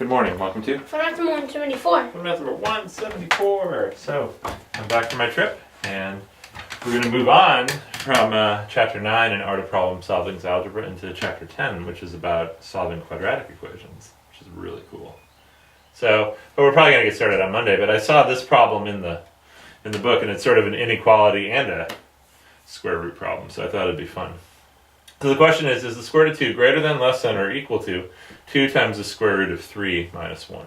Good morning. Welcome to FunMath174. FunMath number 174. So I'm back from my trip, and we're going to move on from Chapter 9 in Art of Problem Solving's Algebra into Chapter 10, which is about solving quadratic equations, which is really cool. So, but we're probably going to get started on Monday. But I saw this problem in the book, and it's sort of an inequality and a square root problem. So I thought it'd be fun. So the question is the square root of 2 greater than, less than, or equal to 2 times the square root of 3 minus 1?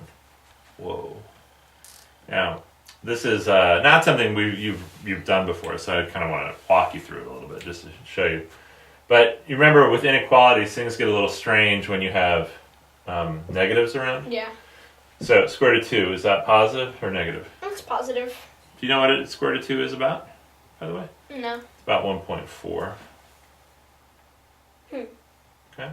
Whoa. Now, this is not something you've done before, so I kind of want to walk you through it a little bit just to show you. But you remember with inequalities, things get a little strange when you have negatives around? Yeah. So square root of 2, is that positive or negative? That's positive. Do you know what square root of 2 is about, by the way? No. It's about 1.4. Okay.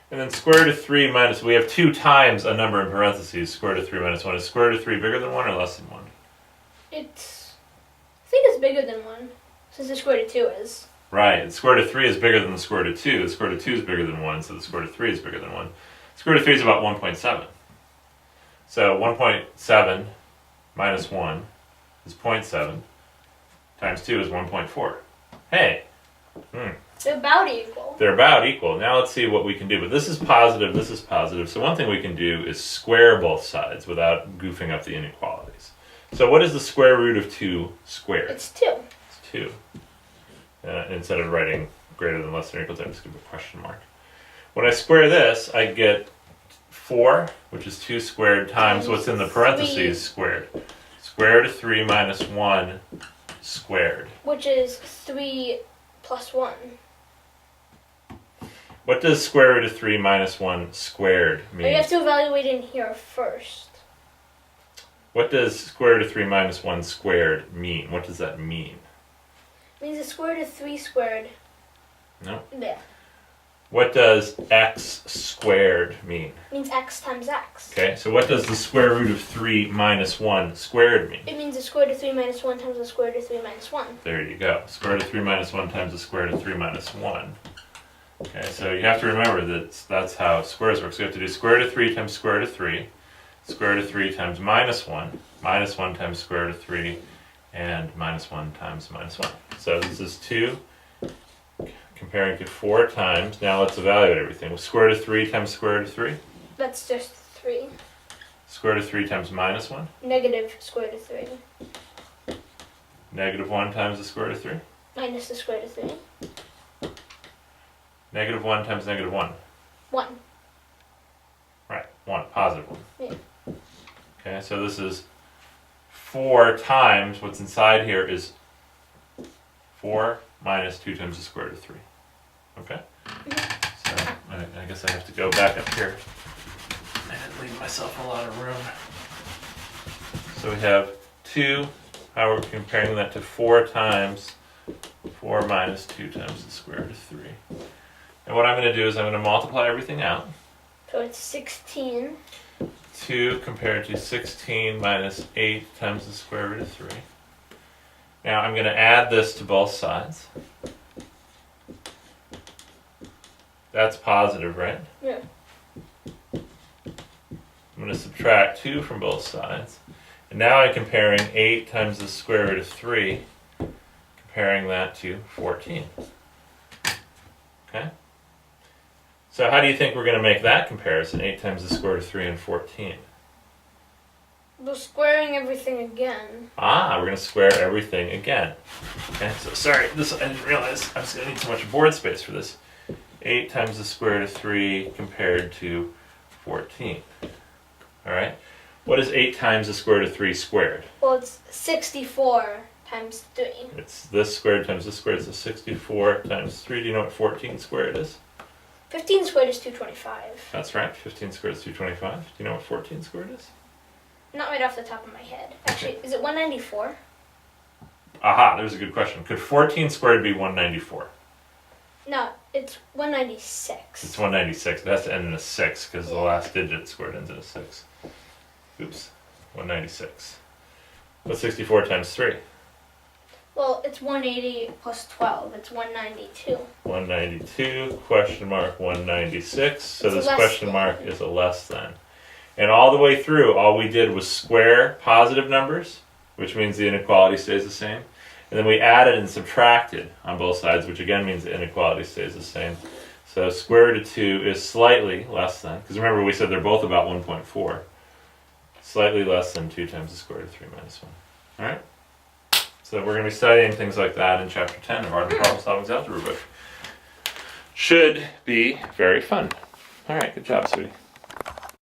And then square root of 3 minus, we have 2 times a number in parentheses, square root of 3 minus 1. Is square root of 3 bigger than 1 or less than 1? I think it's bigger than 1, since the square root of 2 is. Right. The square root of 3 is bigger than the square root of 2. The square root of 2 is bigger than 1, so the square root of 3 is bigger than 1. Square root of 3 is about 1.7. So 1.7 minus 1 is 0.7 times 2 is 1.4. Hey! They're about equal. They're about equal. Now let's see what we can do. But this is positive, this is positive. So one thing we can do is square both sides without goofing up the inequalities. So what is the square root of 2 squared? It's 2. It's 2. Instead of writing greater than, less than, or equal to, I just give a question mark. When I square this, I get 4, which is 2 squared, times what's in the parentheses squared. Square root of 3 minus 1 squared. Which is 3 plus 1. What does square root of 3 minus 1 squared mean? You have to evaluate in here first. What does square root of 3 minus 1 squared mean? What does that mean? It means the square root of 3 squared. No. There. What does x squared mean? It means x times x. Okay, so what does the square root of 3 minus 1 squared mean? It means the square root of 3 minus 1 times the square root of 3 minus 1. There you go. Square root of 3 minus 1 times the square root of 3 minus 1. Okay, so you have to remember that that's how squares work. So you have to do square root of 3 times square root of 3, square root of 3 times minus 1 times square root of 3, and minus 1 times minus 1. So this is 2 comparing to 4 times. Now let's evaluate everything. Square root of 3 times square root of 3? That's just 3. Square root of 3 times minus 1? Negative square root of 3. Negative 1 times the square root of 3? Minus the square root of 3. Negative 1 times negative 1? 1. Right, 1, positive 1. Yeah. Okay, so this is 4 times, what's inside here is 4 minus 2 times the square root of 3. Okay? So I guess I have to go back up here and leave myself a lot of room. So we have 2, how we're comparing that to 4 times 4 minus 2 times the square root of 3. And what I'm going to do is I'm going to multiply everything out. So it's 16. 2 compared to 16 minus 8 times the square root of 3. Now I'm going to add this to both sides. That's positive, right? Yeah. I'm going to subtract 2 from both sides. And now I'm comparing 8 times the square root of 3, comparing that to 14. Okay? So how do you think we're going to make that comparison, 8 times the square root of 3 and 14? We're squaring everything again. Ah, we're going to square everything again. Okay, so sorry, I didn't realize I'm just going to need too much board space for this. 8 times the square root of 3 compared to 14. All right? What is 8 times the square root of 3 squared? Well, it's 64 times 3. It's this squared times this squared, so 64 times 3. Do you know what 14 squared is? 15 squared is 225. That's right, 15 squared is 225. Do you know what 14 squared is? Not right off the top of my head. Actually, is it 194? Aha, there's a good question. Could 14 squared be 194? No, it's 196. It's 196. It has to end in a 6 because the last digit squared ends in a 6. Oops, 196. What's 64 times 3? Well, it's 180 plus 12. It's 192. 192, question mark 196. So It's a this less question than. mark is a less than. And all the way through, all we did was square positive numbers, which means the inequality stays the same. And then we added and subtracted on both sides, which again means the inequality stays the same. So square root of 2 is slightly less than, because remember we said they're both about 1.4. Slightly less than 2 times the square root of 3 minus 1. Alright? So we're going to be studying things like that in chapter 10 of our problem solving algebra book. Should be very fun. Alright, good job, sweetie.